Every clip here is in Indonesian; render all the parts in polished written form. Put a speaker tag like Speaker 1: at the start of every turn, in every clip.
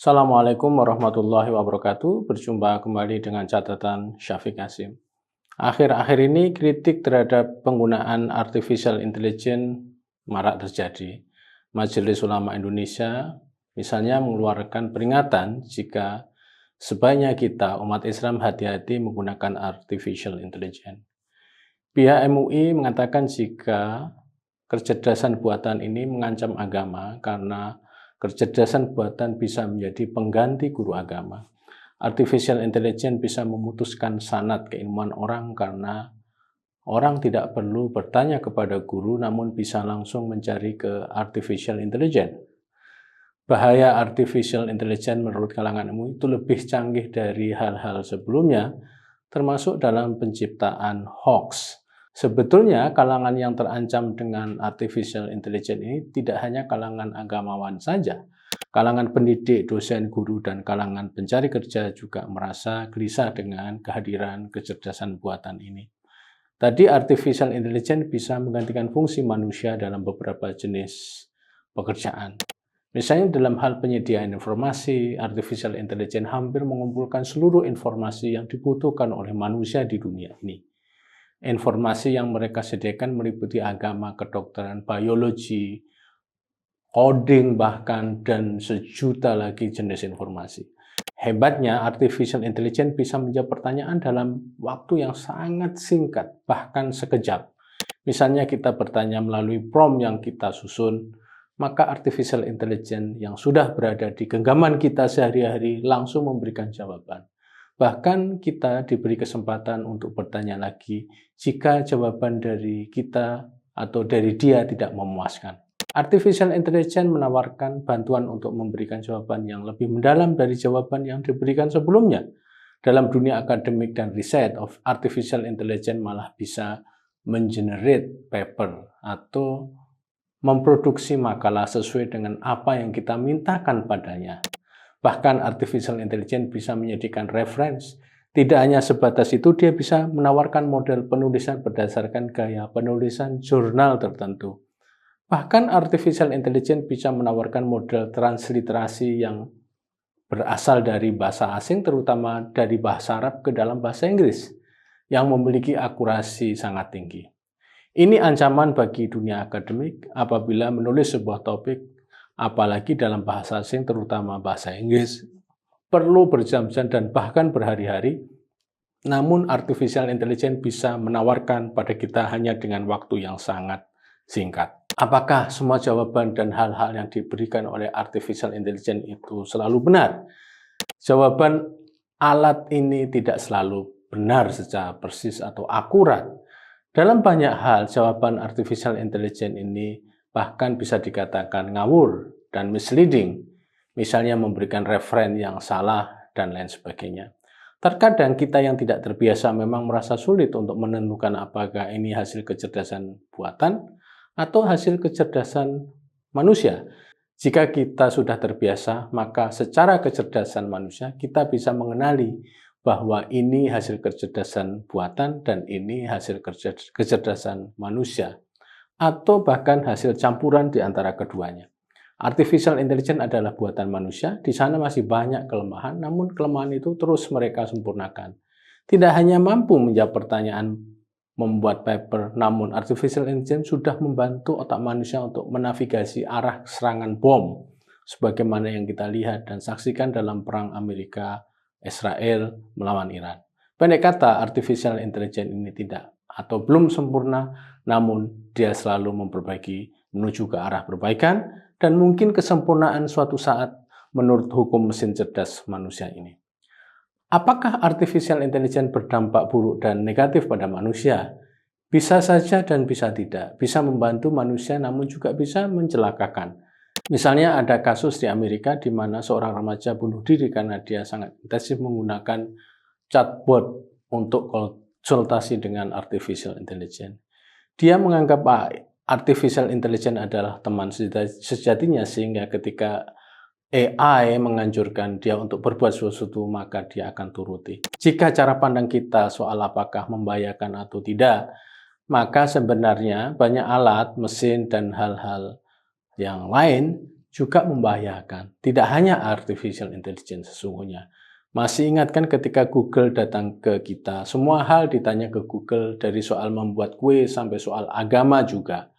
Speaker 1: Assalamualaikum warahmatullahi wabarakatuh. Berjumpa kembali dengan catatan Syafiq Hasim. Akhir-akhir ini kritik terhadap penggunaan artificial intelligence marak terjadi. Majelis Ulama Indonesia misalnya mengeluarkan peringatan jika sebaiknya kita umat Islam hati-hati menggunakan artificial intelligence. Pihak MUI mengatakan jika kecerdasan buatan ini mengancam agama karena kecerdasan buatan bisa menjadi pengganti guru agama. Artificial intelligence bisa memutuskan sanad keilmuan orang karena orang tidak perlu bertanya kepada guru namun bisa langsung mencari ke artificial intelligence. Bahaya artificial intelligence menurut kalangan MUI itu lebih canggih dari hal-hal sebelumnya, termasuk dalam penciptaan hoax. Sebetulnya kalangan yang terancam dengan artificial intelligence ini tidak hanya kalangan agamawan saja. Kalangan pendidik, dosen, guru, dan kalangan pencari kerja juga merasa gelisah dengan kehadiran kecerdasan buatan ini. Tadi artificial intelligence bisa menggantikan fungsi manusia dalam beberapa jenis pekerjaan. Misalnya dalam hal penyediaan informasi, artificial intelligence hampir mengumpulkan seluruh informasi yang dibutuhkan oleh manusia di dunia ini. Informasi yang mereka sediakan meliputi agama, kedokteran, biologi, coding bahkan, dan sejuta lagi jenis informasi. Hebatnya, artificial intelligence bisa menjawab pertanyaan dalam waktu yang sangat singkat, bahkan sekejap. Misalnya kita bertanya melalui prompt yang kita susun, maka artificial intelligence yang sudah berada di genggaman kita sehari-hari langsung memberikan jawaban. Bahkan kita diberi kesempatan untuk bertanya lagi jika jawaban dari kita atau dari dia tidak memuaskan. Artificial intelligence menawarkan bantuan untuk memberikan jawaban yang lebih mendalam dari jawaban yang diberikan sebelumnya. Dalam dunia akademik dan riset, artificial intelligence malah bisa mengenerate paper atau memproduksi makalah sesuai dengan apa yang kita mintakan padanya. Bahkan artificial intelligence bisa menyediakan reference. Tidak hanya sebatas itu, dia bisa menawarkan model penulisan berdasarkan gaya penulisan jurnal tertentu. Bahkan artificial intelligence bisa menawarkan model transliterasi yang berasal dari bahasa asing, terutama dari bahasa Arab ke dalam bahasa Inggris, yang memiliki akurasi sangat tinggi. Ini ancaman bagi dunia akademik apabila menulis sebuah topik, apalagi dalam bahasa asing, terutama bahasa Inggris, perlu berjam-jam dan bahkan berhari-hari, namun artificial intelligence bisa menawarkan pada kita hanya dengan waktu yang sangat singkat. Apakah semua jawaban dan hal-hal yang diberikan oleh artificial intelligence itu selalu benar? Jawaban alat ini tidak selalu benar secara persis atau akurat. Dalam banyak hal, jawaban artificial intelligence ini bahkan bisa dikatakan ngawur dan misleading, misalnya memberikan referen yang salah dan lain sebagainya. Terkadang kita yang tidak terbiasa memang merasa sulit untuk menentukan apakah ini hasil kecerdasan buatan atau hasil kecerdasan manusia. Jika kita sudah terbiasa, maka secara kecerdasan manusia kita bisa mengenali bahwa ini hasil kecerdasan buatan dan ini hasil kecerdasan manusia, atau bahkan hasil campuran di antara keduanya. Artificial intelligence adalah buatan manusia, di sana masih banyak kelemahan, namun kelemahan itu terus mereka sempurnakan. Tidak hanya mampu menjawab pertanyaan membuat paper, namun artificial intelligence sudah membantu otak manusia untuk menavigasi arah serangan bom, sebagaimana yang kita lihat dan saksikan dalam perang Amerika Israel melawan Iran. Pendek kata, artificial intelligence ini tidak atau belum sempurna, namun dia selalu memperbaiki menuju ke arah perbaikan dan mungkin kesempurnaan suatu saat menurut hukum mesin cerdas manusia ini. Apakah artificial intelligence berdampak buruk dan negatif pada manusia? Bisa saja dan bisa tidak. Bisa membantu manusia namun juga bisa mencelakakan. Misalnya ada kasus di Amerika di mana seorang remaja bunuh diri karena dia sangat intensif menggunakan chatbot untuk konsultasi dengan artificial intelligence. Dia menganggap artificial intelligence adalah teman sejatinya sehingga ketika AI menganjurkan dia untuk berbuat sesuatu, maka dia akan turuti. Jika cara pandang kita soal apakah membahayakan atau tidak, maka sebenarnya banyak alat, mesin, dan hal-hal yang lain juga membahayakan. Tidak hanya artificial intelligence sesungguhnya. Masih ingatkan ketika Google datang ke kita, semua hal ditanya ke Google, dari soal membuat kue sampai soal agama juga.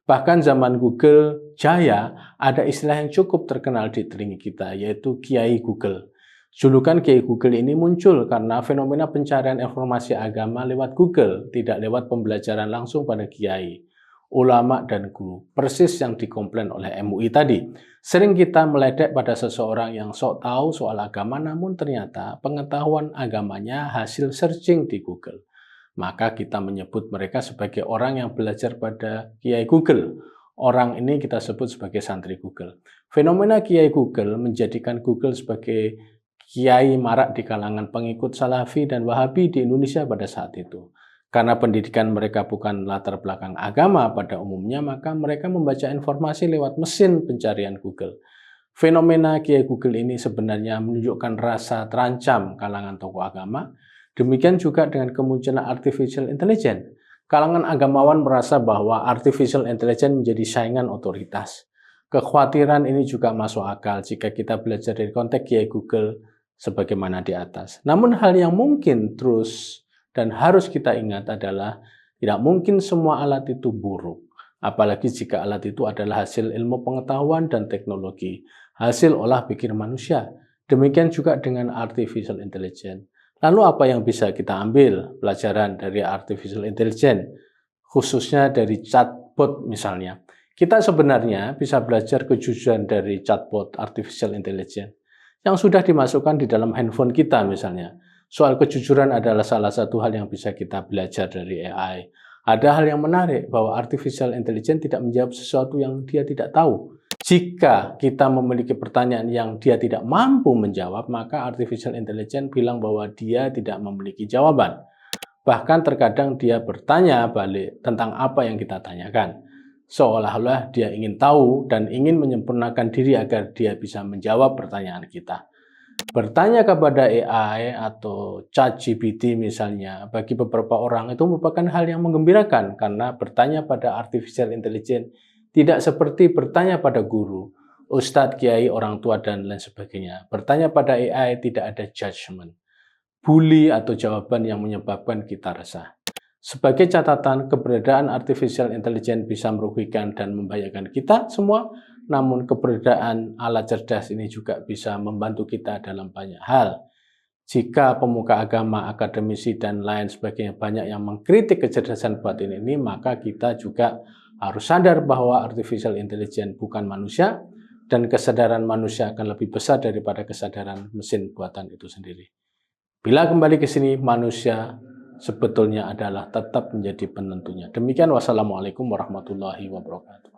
Speaker 1: Bahkan zaman Google Jaya, ada istilah yang cukup terkenal di telinga kita, yaitu Kiai Google. Julukan Kiai Google ini muncul karena fenomena pencarian informasi agama lewat Google, tidak lewat pembelajaran langsung pada kiai, ulama, dan guru. Persis yang dikomplain oleh MUI tadi. Sering kita meledek pada seseorang yang sok tahu soal agama, namun ternyata pengetahuan agamanya hasil searching di Google. Maka kita menyebut mereka sebagai orang yang belajar pada Kiai Google. Orang ini kita sebut sebagai santri Google. Fenomena Kiai Google menjadikan Google sebagai kiai marak di kalangan pengikut Salafi dan Wahabi di Indonesia pada saat itu. Karena pendidikan mereka bukan latar belakang agama pada umumnya, maka mereka membaca informasi lewat mesin pencarian Google. Fenomena Kiai Google ini sebenarnya menunjukkan rasa terancam kalangan tokoh agama. Demikian juga dengan kemunculan artificial intelligence. Kalangan agamawan merasa bahwa artificial intelligence menjadi saingan otoritas. Kekhawatiran ini juga masuk akal jika kita belajar dari konteks Kiai Google sebagaimana di atas. Namun hal yang mungkin terus dan harus kita ingat adalah tidak mungkin semua alat itu buruk. Apalagi jika alat itu adalah hasil ilmu pengetahuan dan teknologi, hasil olah pikir manusia. Demikian juga dengan artificial intelligence. Lalu apa yang bisa kita ambil pelajaran dari artificial intelligence, khususnya dari chatbot misalnya? Kita sebenarnya bisa belajar kejujuran dari chatbot artificial intelligence yang sudah dimasukkan di dalam handphone kita misalnya. Soal kejujuran adalah salah satu hal yang bisa kita belajar dari AI. Ada hal yang menarik bahwa artificial intelligence tidak menjawab sesuatu yang dia tidak tahu. Jika kita memiliki pertanyaan yang dia tidak mampu menjawab, maka artificial intelligence bilang bahwa dia tidak memiliki jawaban. Bahkan terkadang dia bertanya balik tentang apa yang kita tanyakan. Seolah-olah dia ingin tahu dan ingin menyempurnakan diri agar dia bisa menjawab pertanyaan kita. Bertanya kepada AI atau ChatGPT misalnya, bagi beberapa orang itu merupakan hal yang menggembirakan karena bertanya pada artificial intelligence tidak seperti bertanya pada guru, ustadz, kiai, orang tua, dan lain sebagainya. Bertanya pada AI tidak ada judgment, bully, atau jawaban yang menyebabkan kita resah. Sebagai catatan, keberadaan artificial intelligence bisa merugikan dan membahayakan kita semua, namun keberadaan alat cerdas ini juga bisa membantu kita dalam banyak hal. Jika pemuka agama, akademisi, dan lain sebagainya banyak yang mengkritik kecerdasan buatan ini, maka kita juga harus sadar bahwa artificial intelligence bukan manusia, dan kesadaran manusia akan lebih besar daripada kesadaran mesin buatan itu sendiri. Bila kembali ke sini, manusia sebetulnya adalah tetap menjadi penentunya. Demikian, wassalamualaikum warahmatullahi wabarakatuh.